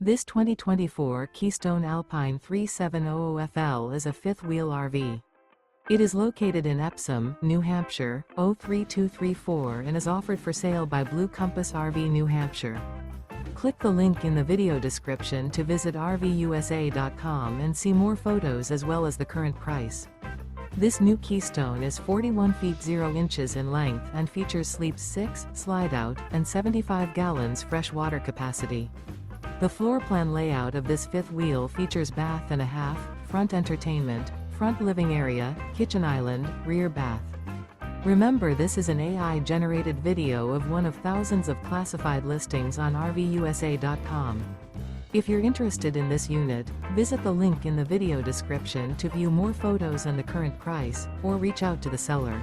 This 2024 Keystone Alpine 3700FL is a fifth-wheel RV. It is located in Epsom, New Hampshire, 03234 and is offered for sale by Blue Compass RV New Hampshire. Click the link in the video description to visit RVUSA.com and see more photos as well as the current price. This new Keystone is 41 feet 0 inches in length and features Sleep 6, Slideout, and 75 gallons fresh water capacity. The floor plan layout of this fifth wheel features bath and a half, front entertainment, front living area, kitchen island, rear bath. Remember, this is an AI-generated video of one of thousands of classified listings on RVUSA.com. If you're interested in this unit, visit the link in the video description to view more photos and the current price, or reach out to the seller.